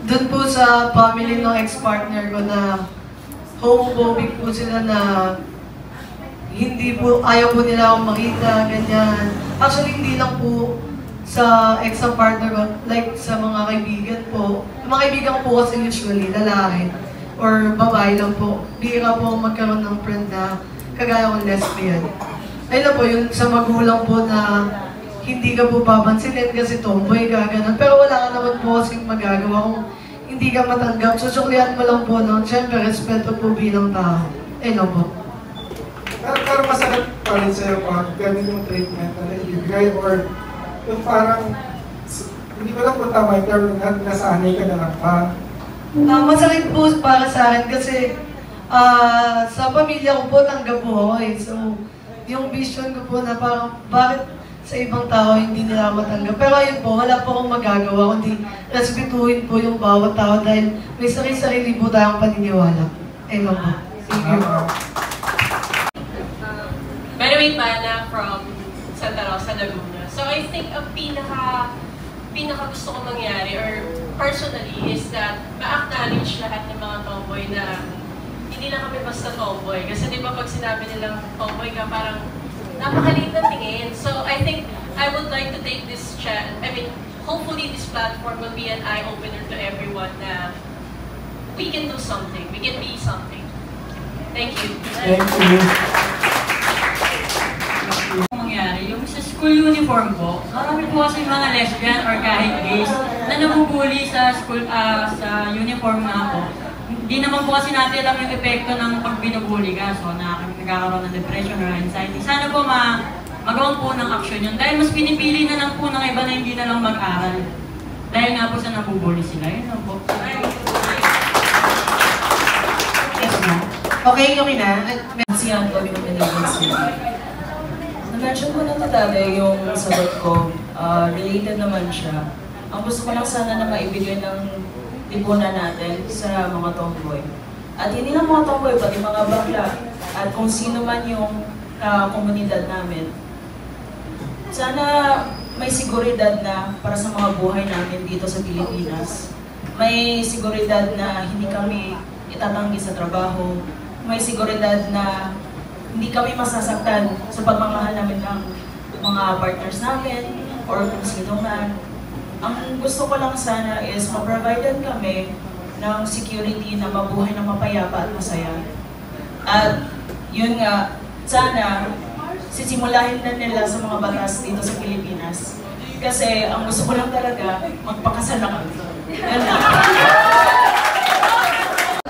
dun po sa family ng ex-partner ko na homophobic po sila na hindi po, ayaw po nila akong makita, ganyan. Actually, hindi lang po sa ex-partner ko, like sa mga kaibigan po. Mga kaibigan po kasi usually, lalaki or babae lang po. Bihira po magkaroon ng friend na kagaya kong lesbian. Ayun na po, yun sa magulang po na hindi ka po papansinin kasi tomboy ka, ganun. Pero wala ka naman po kasing magagawa kung hindi ka matanggap. Susuklihan mo lang po, no? Siyempre, respeto po bilang tao. Ayun po. Pero masakit pa rin sa'yo pag ganun yung treatment na naibigay or yung parang, hindi ko lang kung tama yung term, nasanay ka na lang pa. Masakit po para sa akin kasi sa pamilya ko po, tanggap po ako eh. So, yung vision ko po na parang, bakit sa ibang tao hindi nila matanggap. Pero ayun po, wala po akong magagawa, kundi respetuhin po yung bawat tao dahil may sarili-sarili po tayong paniniwala. Ayun po. Thank you. Manuel Mana from Santa Rosa, Laguna. So I think ang pinaka gusto kong mangyari or personally is that ma-acknowledge lahat ng mga tomboy na hindi lang kami basta tomboy. Kasi di ba pag sinabi nilang tomboy ka, parang napakaliit na tingin. So I think I would like to take this chance, hopefully this platform will be an eye-opener to everyone na we can do something, we can be something. Thank you. Thank you. Mangyari, yung sa school uniform ko, marami po kasi mga lesbian or kahit gays na nabubuli sa school, sa uniform na ako. Hindi naman po kasi natin alam yung epekto ng pag binubuli ka, so nagkakaroon ng depression or anxiety. Sana po magawan po ng action yun. Dahil mas pinipili na lang po ng iba na hindi na lang mag-aral. Dahil nga po sa nabubuli sila. Yun lang po. Yes, ma'am. Okay na. Siyan ko yung pinag-insin. Na-mention ko na ito dati yung sagot ko, related naman siya. Ang gusto ko lang sana na maibigay ng lipunan natin sa mga tomboy. At hindi lang mga tomboy, pati mga bakla. At kung sino man yung komunidad namin. Sana may seguridad na para sa mga buhay namin dito sa Pilipinas. May seguridad na hindi kami itatanggi sa trabaho. May seguridad na hindi kami masasaktan sa pagmamahal namin ng mga partners namin or kung sino man. Ang gusto ko lang sana is ma-providean kami ng security na mabuhay na mapayapa at masaya. At yun nga, sana sisimulahin na nila sa mga batas dito sa Pilipinas. Kasi ang gusto ko lang talaga, magpakasal na kami. Yan lang.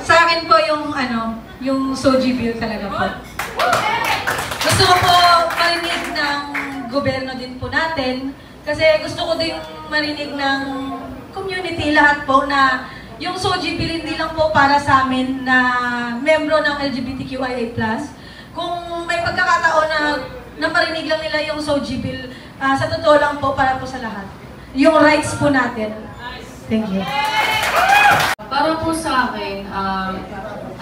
Sa akin po yung Soji Bill talaga po. Gusto ko po marinig ng gobyerno din po natin kasi gusto ko din marinig ng community lahat po na yung Soji Bill hindi lang po para sa amin na membro ng LGBTQIA+. Kung may pagkakataon na marinig lang nila yung Soji Bill, sa totoo lang po para po sa lahat. Yung rights po natin. Thank you. Para po sa akin,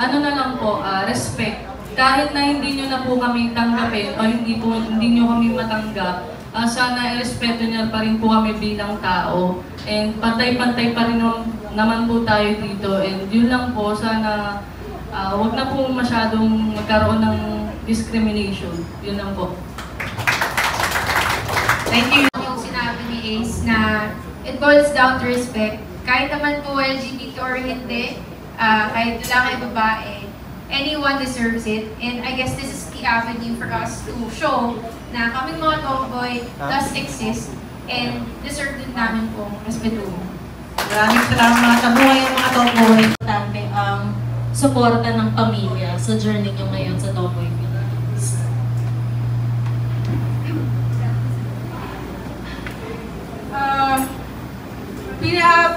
ano na lang po, respect. Kahit na hindi nyo na po kami tanggapin o hindi nyo kami matanggap, sana irespeto nyo pa rin po kami bilang tao. And pantay-pantay pa rin naman po tayo dito. And yun lang po, sana wag na po masyadong magkaroon ng discrimination. Yun lang po. Thank you. Yung sinabi ni Ace na it boils down to respect. Kahit naman po LGBT or hindi, kahit lalaki babae, anyone deserves it. And I guess this is the avenue for us to show na kaming mga tomboy does exist and deserve din namin pong respeto. Maraming salamat. Kabuhay ang mga tomboy. Importante ang suporta ng pamilya sa journey nyo ngayon sa Tomboy Philippines.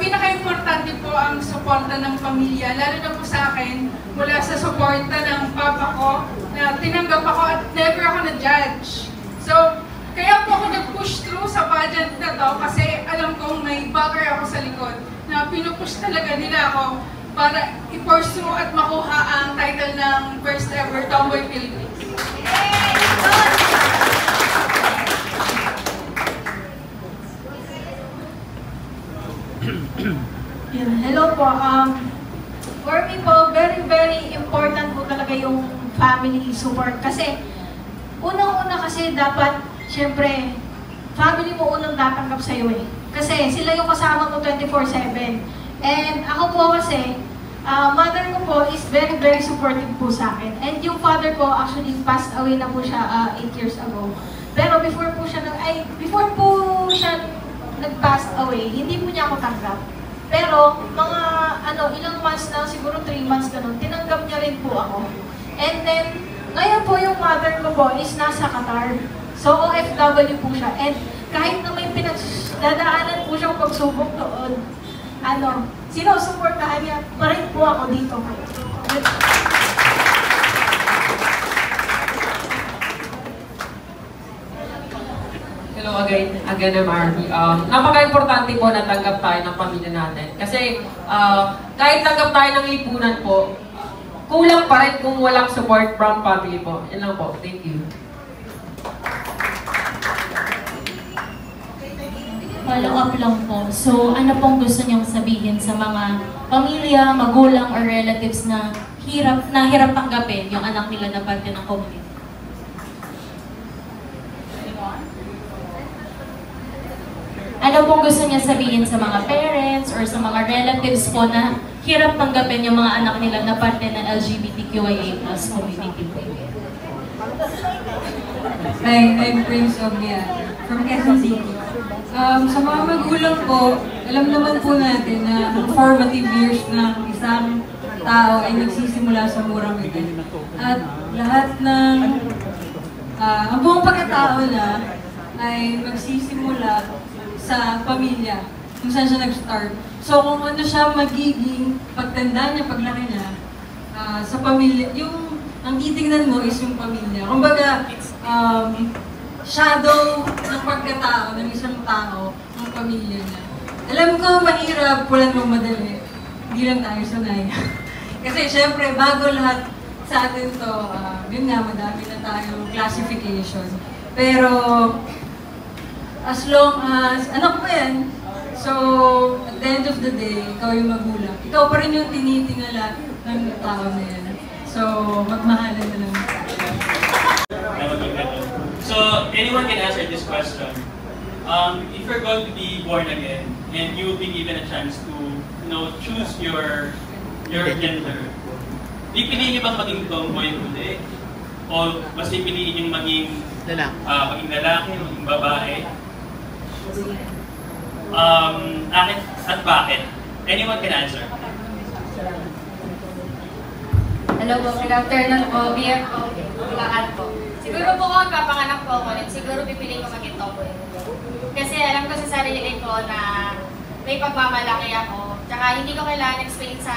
Pinaka-importante po ang suporta ng pamilya, lalo na po sa akin, mula sa suporta ng papa ko, na tinanggap ako at never ako na-judge. So, kaya po ako nag-push through sa pageant na to kasi alam kong may bagger ako sa likod na pinupush talaga nila ako para i-pursue at makuha ang title ng first ever Tomboy Philippines. Hello po. For me po, very important po talaga yung family support. Kasi, unang-una kasi dapat, syempre, family mo unang tatanggap sa'yo eh. Kasi sila yung kasama mo 24/7. And ako po kasi, mother ko po is very supportive po sa akin. And yung father ko actually passed away na po siya 8 years ago. Pero before po siya nag-pass away, hindi po niya ako tanggap. Pero mga ilang months na, siguro 3 months ganun, tinanggap niya rin po ako. And then, ngayon po yung mother ko po is nasa Qatar. So, OFW po siya. And kahit na may pinagdadaanan po siyang pagsubok doon, sinusuportahan niya pa rin po ako dito. Hello again, Marvy. Napaka-importante po na tanggap tayo ng pamilya natin. Kasi kahit tanggap tayo ng lipunan po, kulang pa rin kung walang support from family po. Yan lang po. Thank you. Follow up lang po. So, ano pong gusto niyong sabihin sa mga pamilya, magulang, or relatives na hirap tanggapin yung anak nila na parte ng community? Ano pong gusto niya sabihin sa mga parents or sa mga relatives po na hirap tanggapin yung mga anak nila na parte ng LGBTQIA+ community po? Hi, I'm Prince Obia from Quezon City. Sa mga magulang po, alam naman po natin na ang formative years ng isang tao ay nagsisimula sa murang edad. At lahat ng ang buong pagkatao na ay magsisimula sa pamilya, kung saan siya nag-start. So kung ano siya magiging pagtanda niya, paglaki niya, sa pamilya, ang titignan mo is yung pamilya. Kumbaga, shadow ng pagkatao ng isang tao, ng pamilya niya. Alam ko, mahirap, walang madali. Hindi lang tayo sanay. Kasi syempre, bago lahat sa atin to, yun nga, madami na tayo classification. Pero, as long as, anak mo yan, so, at the end of the day, ikaw yung magulang. Ikaw pa rin yung tinitingala ng tao na yan. So, magmahalan na lang. So, anyone can answer this question. If you're going to be born again, and you will be given a chance to, choose your gender, pipiliin niyo bang maging tomboy o hindi? O mas pipiliin niyo maging lalaki, maging babae? At bakit? Anyone can answer. Hello po, good afternoon po, BF po, lahat po. Siguro po kung papanganak po ako ulit, siguro pipiliin ko maging tomboy. Kasi alam ko sa sarili ko na may pagmamalaki ako, tsaka hindi ko kailangan explain sa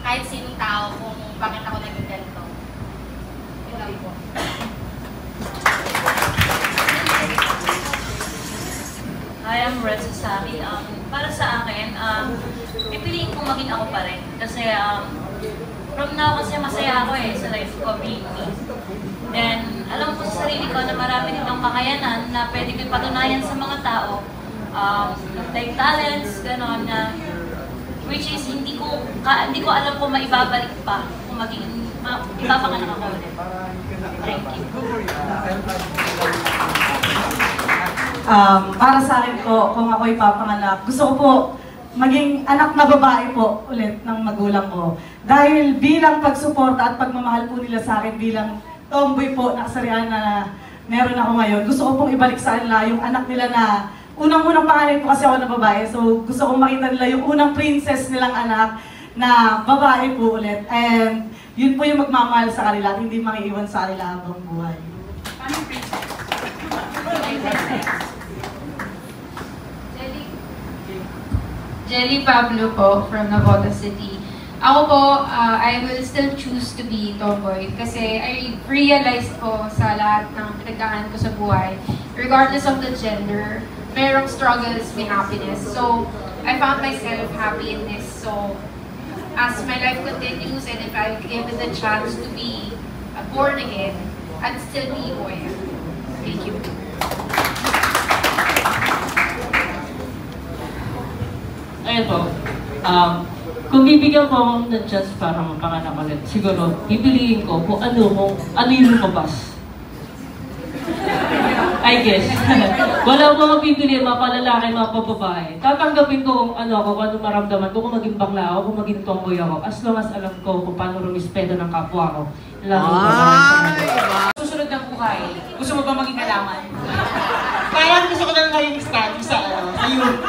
kahit sinong tao kung bakit ako naging ganito. Yun lang po. Hi, I'm Red Sasaki. Para sa akin, pipiliin kong maging ako pa rin. Kasi from now kasi masaya ako sa life ko being me. Then, alam ko sa sarili ko na marami ditong kakayanan na pwede ko patunayan sa mga tao. Like talents, gano'n na which is hindi ko alam kung maibabalik pa kung maging ipapanganak ako ulit. Thank you. Para sa akin po, kung ako ipapanganak, gusto ko po maging anak na babae po ulit ng magulang ko. Dahil bilang pagsuporta at pagmamahal po nila sa akin bilang tomboy po na kasarian na meron ako ngayon, gusto ko pong ibalik sa kanila yung anak nila na unang-unang panganay po kasi ako na babae, so gusto kong makita nila yung unang princess nilang anak na babae po ulit. And yun po yung magmamahal sa kanila at hindi mangiiwan sa kanila habang buhay. Paano princess? Jelly Pablo po from Navotas City. Ako po, I will still choose to be tomboy kasi I realized po sa lahat ng pinagdaanan ko sa buhay, regardless of the gender, merong struggles, may happiness. So, I found myself happy in this. So, as my life continues and if I give it the chance to be born again, I'd still be who I am. Thank you. Ayun po, kung bibigyan ko akong ng chance para mapanganak ulit, siguro, pipiliin ko kung ano yung lumabas. I guess. Wala ko akong pipiliin, mapalalaki, mapababae. Tatanggapin ko kung ano maramdaman ko, kung maging bakla ako, kung maging tomboy ako, as long as alam ko kung paano rumispeto ng kapwa ko. Susunod na buhay, gusto mo ba maging kalaman? Parang gusto ko na lang yung study sa youth.